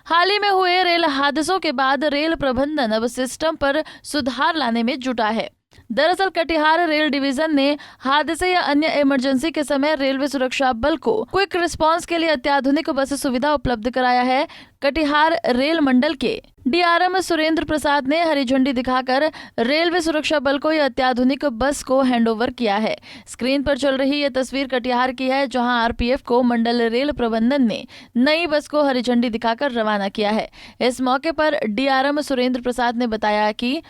हाल ही में हुए रेल हादसों के बाद रेल प्रबंधन अब सिस्टम पर सुधार लाने में जुटा है। दरअसल कटिहार रेल डिवीजन ने हादसे या अन्य इमरजेंसी के समय रेलवे सुरक्षा बल को क्विक रिस्पांस के लिए अत्याधुनिक बस सुविधा उपलब्ध कराया है। कटिहार रेल मंडल के डीआरएम सुरेंद्र प्रसाद ने हरी झंडी दिखाकर रेलवे सुरक्षा बल को यह अत्याधुनिक बस को हैंडओवर किया है। स्क्रीन पर चल रही यह तस्वीर कटिहार की है, जहां आरपीएफ को मंडल रेल प्रबंधन ने नई बस को हरी झंडी दिखाकर रवाना किया है। इस मौके पर डीआरएम सुरेंद्र प्रसाद ने बताया कि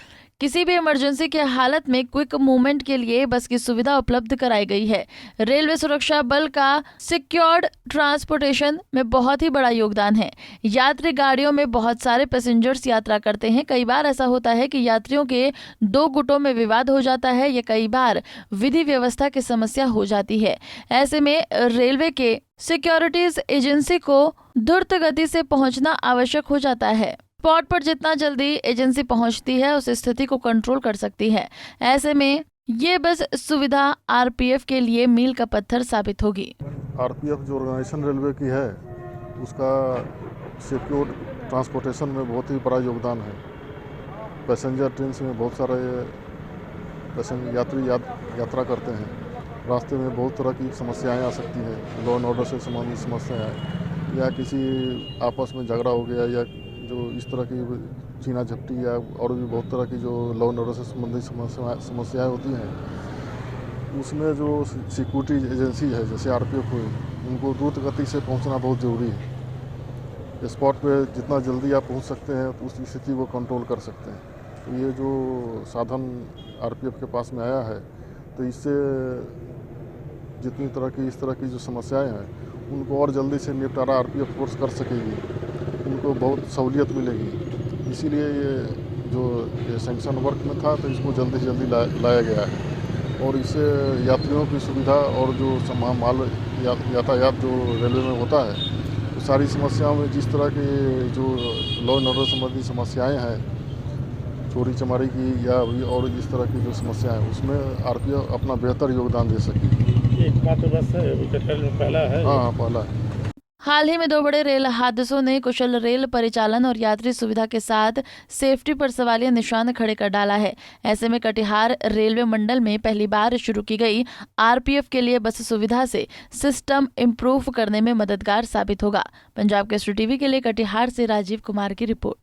किसी भी इमरजेंसी के हालत में क्विक मूवमेंट के लिए बस की सुविधा उपलब्ध कराई गई है। रेलवे सुरक्षा बल का सिक्योर्ड ट्रांसपोर्टेशन में बहुत ही बड़ा योगदान है। यात्री गाड़ियों में बहुत सारे पैसेंजर्स यात्रा करते हैं। कई बार ऐसा होता है कि यात्रियों के दो गुटों में विवाद हो जाता है या कई बार विधि व्यवस्था की समस्या हो जाती है। ऐसे में रेलवे के सिक्योरिटीज एजेंसी को द्रुत गति से पहुंचना आवश्यक हो जाता है। स्पॉट पर जितना जल्दी एजेंसी पहुंचती है उस स्थिति को कंट्रोल कर सकती है। ऐसे में ये बस सुविधा आरपीएफ के लिए मील का पत्थर साबित होगी। आरपीएफ जो ऑर्गेनाइजेशन रेलवे की है उसका सिक्योर ट्रांसपोर्टेशन में बहुत ही बड़ा योगदान है। पैसेंजर ट्रेन में बहुत सारे यात्री यात्रा करते हैं। रास्ते में बहुत तरह की समस्याएं आ सकती हैं, लॉ एंड ऑर्डर से संबंधित समस्याएं या किसी आपस में झगड़ा हो गया या जो इस तरह की छीना झपटी या और भी बहुत तरह की जो लॉ एंड ऑर्डर से संबंधित समस्याएं होती हैं, उसमें जो सिक्योरिटी एजेंसी है जैसे आरपीएफ हुई, उनको द्रुत गति से पहुंचना बहुत ज़रूरी है। स्पॉट पे जितना जल्दी आप पहुंच सकते हैं तो उस स्थिति को कंट्रोल कर सकते हैं। तो ये जो साधन आरपीएफ के पास में आया है, तो इससे जितनी तरह की इस तरह की जो समस्याएं हैं उनको और जल्दी से निपटारा आरपीएफ फोर्स कर सकेगी, उनको बहुत सहूलियत मिलेगी। इसीलिए ये सैंक्शन वर्क में था, तो इसको जल्दी से जल्दी लाया गया है और इससे यात्रियों की सुविधा और जो माल यातायात जो रेलवे में होता है, तो सारी समस्याओं में जिस तरह के जो लॉ एंड ऑर्डर संबंधी समस्याएं हैं, चोरी चमारी की या और इस तरह की जो समस्याएं हैं, उसमें आरपीएफ अपना बेहतर योगदान दे सकेगी। एकमात्र बस पहला है। हाँ, पहला है। हाल ही में दो बड़े रेल हादसों ने कुशल रेल परिचालन और यात्री सुविधा के साथ सेफ्टी पर सवालिया निशान खड़े कर डाला है। ऐसे में कटिहार रेलवे मंडल में पहली बार शुरू की गई आरपीएफ के लिए बस सुविधा से सिस्टम इंप्रूव करने में मददगार साबित होगा। पंजाब केसरी टीवी के लिए कटिहार से राजीव कुमार की रिपोर्ट।